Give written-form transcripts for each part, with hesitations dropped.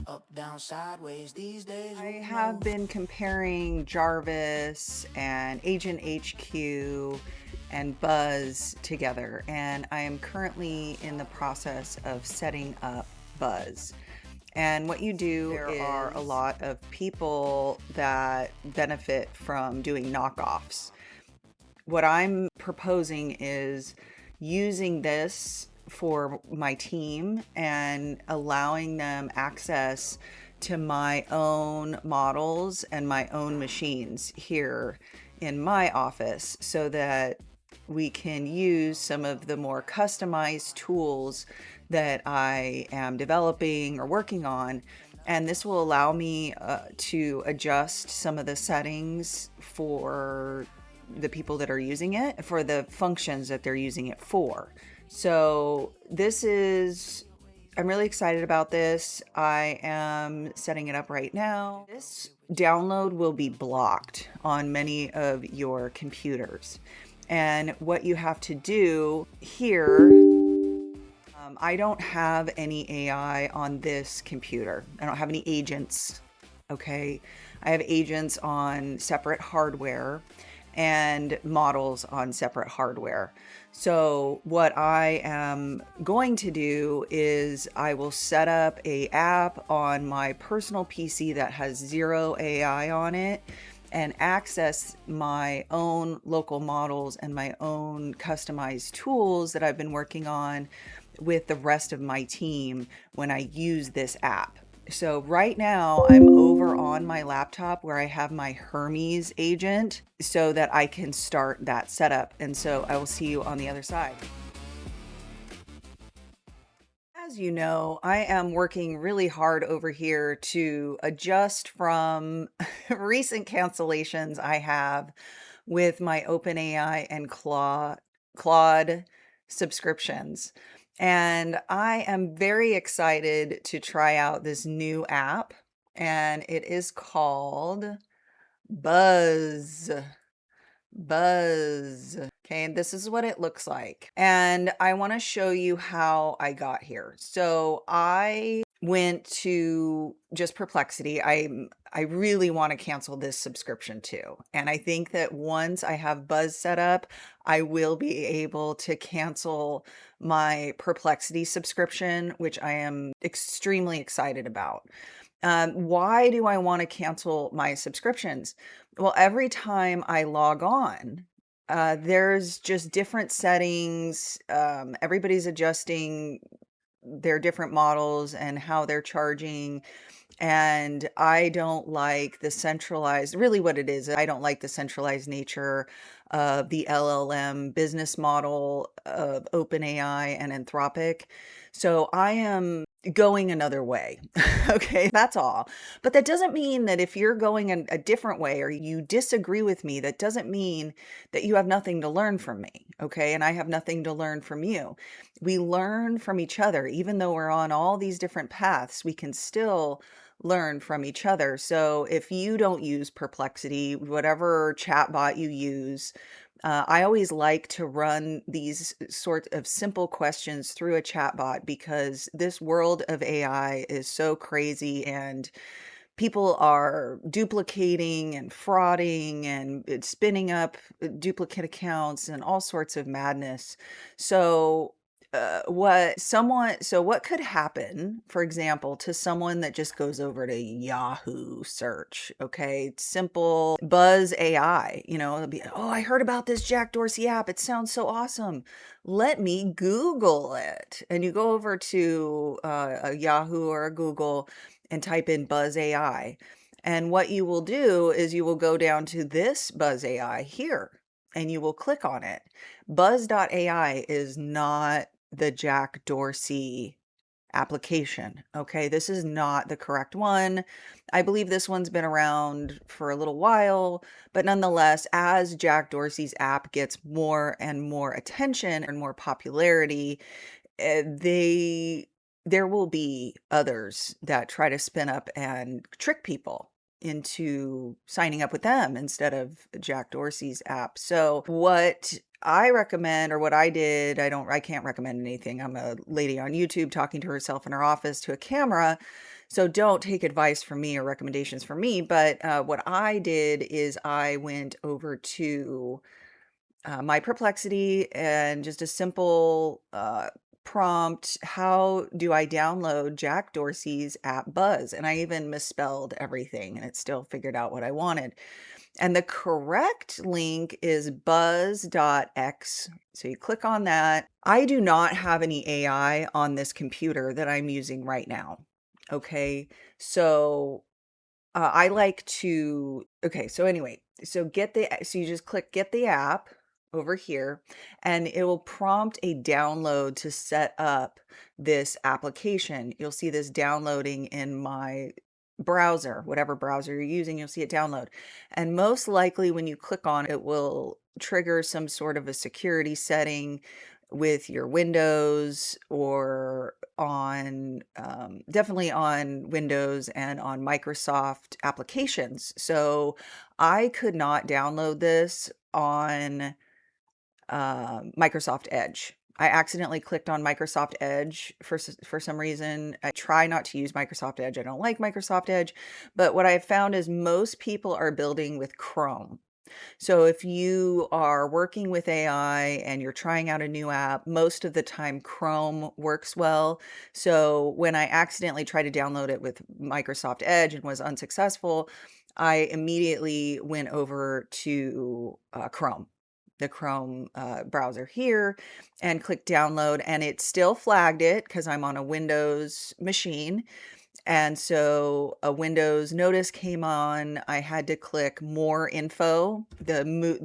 Up, down, sideways these days. I have been comparing Jarvis and Agent HQ and Buzz together, and I am currently in the process of setting up Buzz. And what you do, there are a lot of people that benefit from doing knockoffs. What I'm proposing is using this for my team and allowing them access to my own models and my own machines here in my office so that we can use some of the more customized tools that I am developing or working on. And this will allow me to adjust some of the settings for the people that are using it, for the functions that they're using it for. So I'm really excited about this. I am setting it up right now. This download will be blocked on many of your computers. And what you have to do here, I don't have any AI on this computer. I don't have any agents, okay? I have agents on separate hardware and models on separate hardware. So what I am going to do is I will set up a app on my personal PC that has 0 AI on it and access my own local models and my own customized tools that I've been working on with the rest of my team when I use this app. So right now I'm over on my laptop where I have my Hermes agent so that I can start that setup. And so I will see you on the other side. As you know, I am working really hard over here to adjust from recent cancellations I have with my OpenAI and Claude subscriptions. And I am very excited to try out this new app, and it is called Buzz. Buzz. Okay, and this is what it looks like. And I want to show you how I got here. So I went to just Perplexity. I really want to cancel this subscription too. And I think that once I have Buzz set up, I will be able to cancel my Perplexity subscription, which I am extremely excited about. Why do I want to cancel my subscriptions? Well, every time I log on, there's just different settings. Everybody's adjusting their different models and how they're charging. And I don't like the centralized, really what it is, I don't like the centralized nature of the LLM business model of OpenAI and Anthropic. So I am going another way. Okay, that's all. But that doesn't mean that if you're going a different way or you disagree with me, that doesn't mean that you have nothing to learn from me. Okay, and I have nothing to learn from you. We learn from each other. Even though we're on all these different paths, we can still learn from each other. So if you don't use Perplexity, whatever chatbot you use, I always like to run these sort of simple questions through a chatbot because this world of AI is so crazy and people are duplicating and frauding and it's spinning up duplicate accounts and all sorts of madness. So what could happen, for example, to someone that just goes over to Yahoo search, okay? Simple Buzz AI, it'll be, oh, I heard about this Jack Dorsey app. It sounds so awesome. Let me Google it. And you go over to a Yahoo or a Google and type in Buzz AI. And what you will do is you will go down to this Buzz AI here and you will click on it. Buzz.ai is not the Jack Dorsey application. Okay, this is not the correct one. I believe this one's been around for a little while, but nonetheless, as Jack Dorsey's app gets more and more attention and more popularity, there will be others that try to spin up and trick people into signing up with them instead of Jack Dorsey's app. So what I recommend, or what I did, I can't recommend anything. I'm a lady on YouTube talking to herself in her office to a camera. So don't take advice from me or recommendations from me, but what I did is I went over to my Perplexity and just a simple prompt, how do I download Jack Dorsey's app Buzz? And I even misspelled everything and it still figured out what I wanted. And the correct link is buzz.x. So you click on that. I do not have any AI on this computer that I'm using right now. Okay. So I like to, okay. So anyway, so you just click get the app over here and it will prompt a download to set up this application. You'll see this downloading in my browser, whatever browser you're using, you'll see it download. And most likely when you click on it, it will trigger some sort of a security setting with your Windows or on definitely on Windows and on Microsoft applications. So I could not download this on Microsoft Edge. I accidentally clicked on Microsoft Edge for some reason. I try not to use Microsoft Edge. I don't like Microsoft Edge, but what I've found is most people are building with Chrome. So if you are working with AI and you're trying out a new app, most of the time Chrome works well. So when I accidentally tried to download it with Microsoft Edge and was unsuccessful, I immediately went over to Chrome, the Chrome browser here, and clicked download, and it still flagged it because I'm on a Windows machine. And so a Windows notice came on. I had to click more info. The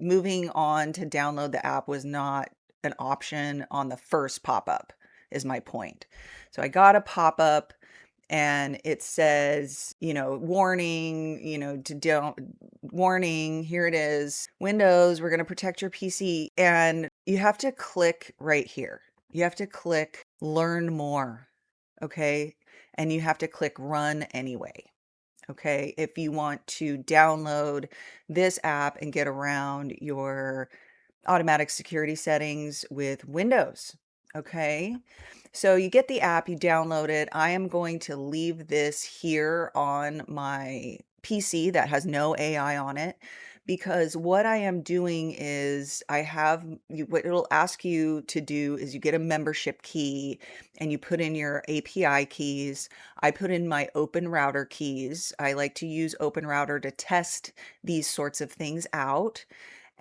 moving on to download the app was not an option on the first pop-up, is my point. So I got a pop-up and it says, warning, warning, here it is. Windows, we're going to protect your PC. And you have to click right here. You have to click learn more. Okay. And you have to click run anyway. Okay. If you want to download this app and get around your automatic security settings with Windows. Okay. So you get the app, you download it. I am going to leave this here on my PC that has no AI on it because what I am doing is what it'll ask you to do is you get a membership key and you put in your API keys. I put in my OpenRouter keys. I like to use OpenRouter to test these sorts of things out.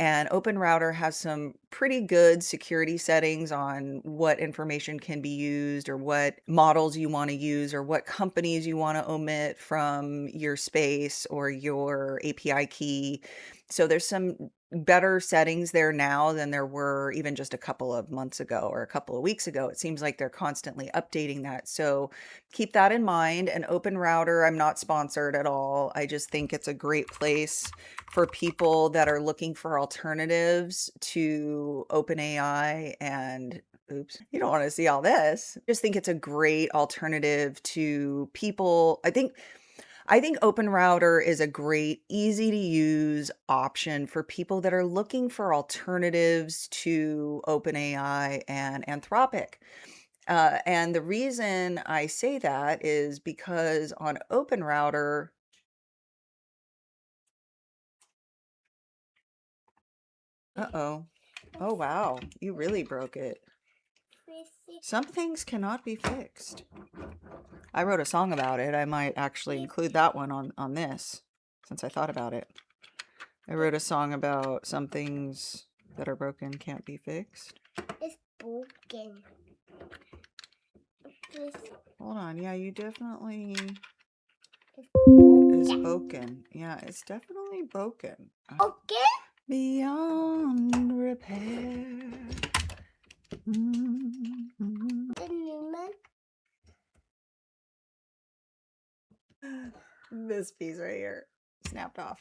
And OpenRouter has some pretty good security settings on what information can be used or what models you want to use or what companies you want to omit from your space or your API key. So there's some better settings there now than there were even just a couple of months ago or a couple of weeks ago. It seems like they're constantly updating that. So keep that in mind. And OpenRouter, I'm not sponsored at all. I just think it's a great place for people that are looking for alternatives to OpenAI and oops, you don't want to see all this. I just think it's a great alternative to people. I think OpenRouter is a great, easy to use option for people that are looking for alternatives to OpenAI and Anthropic. And the reason I say that is because on OpenRouter, uh-oh. Oh, wow. You really broke it. Some things cannot be fixed. I wrote a song about it. I might actually include that one on this, since I thought about it. I wrote a song about some things that are broken can't be fixed. It's broken. Hold on. Yeah, you definitely It's is broken. Yeah, it's definitely broken. okay. Beyond repair. The Newman. This piece right here snapped off.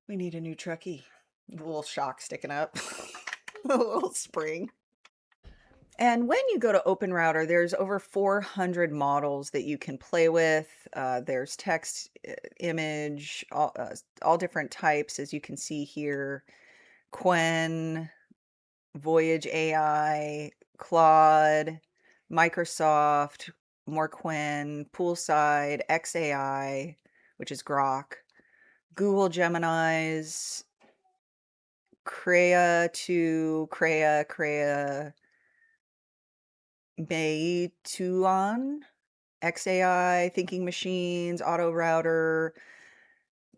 We need a new Truckee. The little shock sticking up. The little spring. And when you go to OpenRouter, there's over 400 models that you can play with. There's text, image, all different types, as you can see here. Quen, Voyage AI, Claude, Microsoft, Morquin, Poolside, XAI, which is Grok, Google Gemini's, Crea, Meituan, XAI, Thinking Machines, OpenRouter,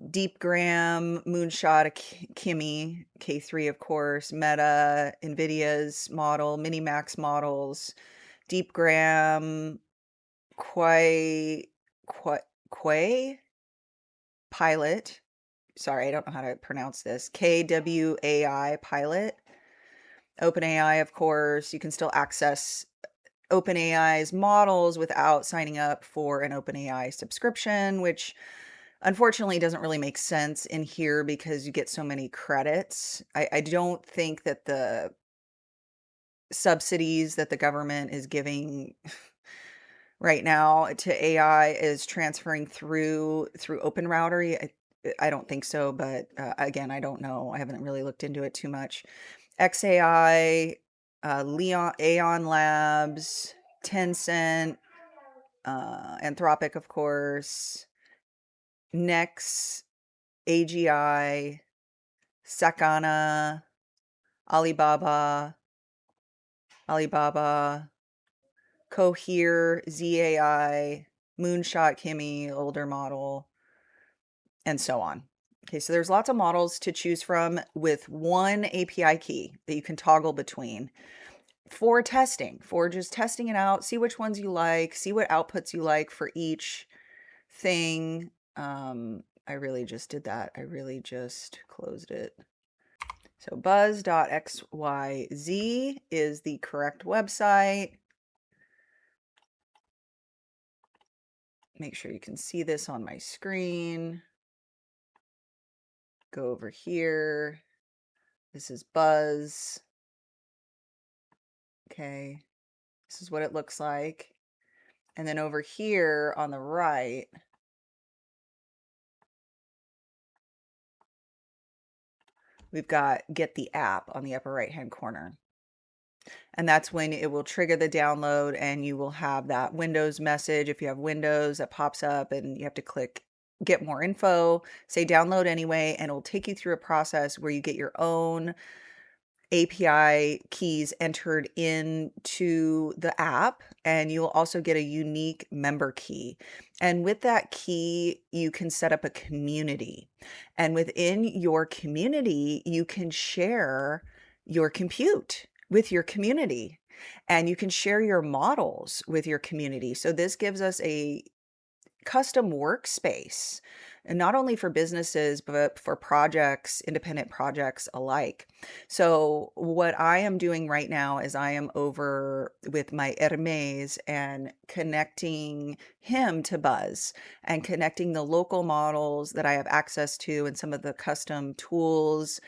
DeepGram, Moonshot, Kimi, K3, of course, Meta, NVIDIA's model, Minimax models, DeepGram, Quay Pilot. Sorry, I don't know how to pronounce this. KWAI Pilot. OpenAI, of course. You can still access OpenAI's models without signing up for an OpenAI subscription, which unfortunately doesn't really make sense in here because you get so many credits. I don't think that the subsidies that the government is giving right now to AI is transferring through OpenRouter. I don't think so, but again, I don't know. I haven't really looked into it too much. XAI, Aeon Labs, Tencent, Anthropic, of course, Nex, AGI, Sakana, Alibaba, Cohere, ZAI, Moonshot Kimi, older model, and so on. Okay, so there's lots of models to choose from with one API key that you can toggle between for testing, for just testing it out, see which ones you like, see what outputs you like for each thing. I really just did that. I really just closed it. So buzz.xyz is the correct website. Make sure you can see this on my screen. Go over here. This is Buzz. Okay, this is what it looks like. And then over here on the right, we've got Get the App on the upper right-hand corner. And that's when it will trigger the download and you will have that Windows message. If you have Windows, that pops up and you have to click Get More Info, say download anyway, and it'll take you through a process where you get your own API keys entered into the app, and you'll also get a unique member key. And with that key, you can set up a community. And within your community, you can share your compute with your community, and you can share your models with your community. So this gives us a custom workspace, and not only for businesses, but for projects, independent projects alike. So what I am doing right now is I am over with my Hermes and connecting him to Buzz and connecting the local models that I have access to and some of the custom tools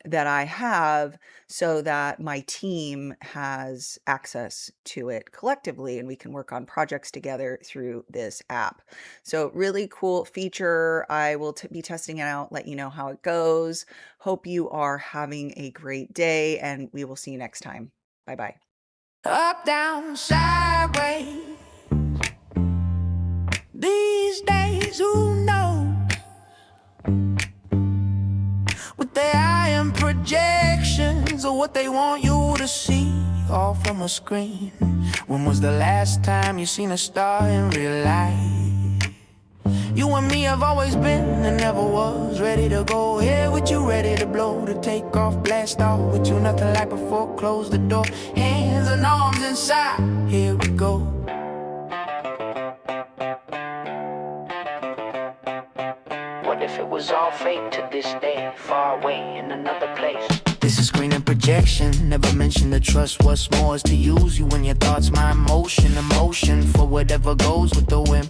that I have so that my team has access to it collectively and we can work on projects together through this app. So really cool feature. I will be testing it out, let you know how it goes. Hope you are having a great day and we will see you next time. Bye-bye. Up, down, sideways. These days, who knows? With their iron projections or what they want you to see, all from a screen. When was the last time you seen a star in real life? You and me have always been and never was ready to go. Here with you, ready to blow, to take off, blast off with you, nothing like before. Close the door, hands and arms inside. Here we go. What if it was all fake to this day, far away in another place? This is screen and projection, never mention the trust. What's more is to use you and your thoughts, my emotion for whatever goes with the whim.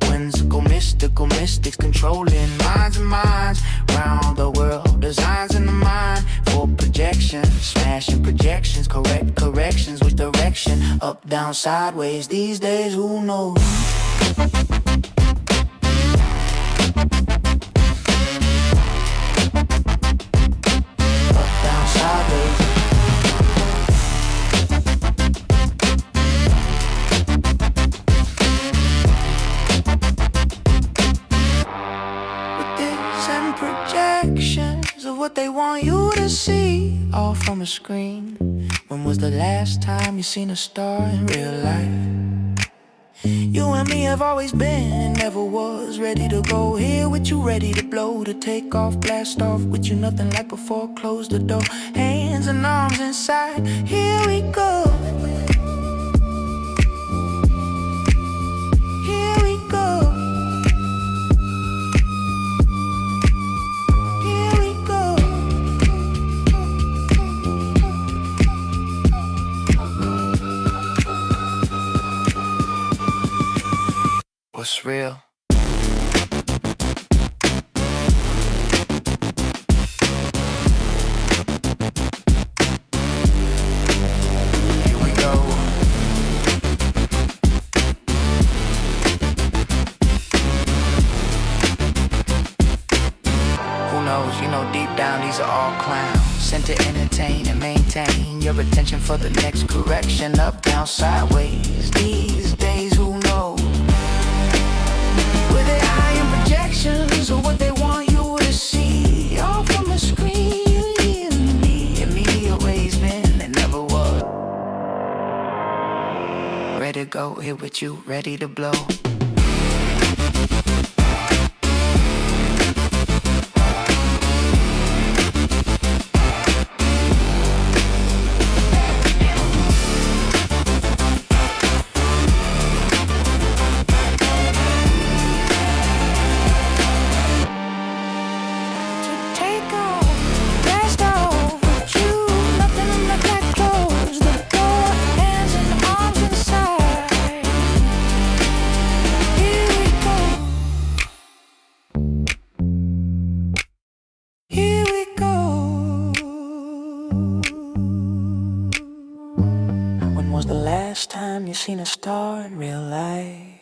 Whimsical, mystical mystics controlling minds and minds round the world. Designs in the mind for projection, smashing projections, correct corrections with direction. Up, down, sideways, these days, who knows? projections of what they want you to see, all from a screen. When was the last time you seen a star in real life? You and me have always been and never was ready to go. Here with you, ready to blow, to take off, blast off with you, nothing like before. Close the door, hands and arms inside. Here we go. Here we go. Here we go. What's real? Here we go. Who knows, you know deep down these are all clowns, sent to entertain and maintain your attention for the next correction. Up, down, sideways. These days, who knows? Were they high in projections or what they want you to see? All from a screen. And me always been and never was. Ready to go, here with you, ready to blow. When was the last time you seen a star in real life?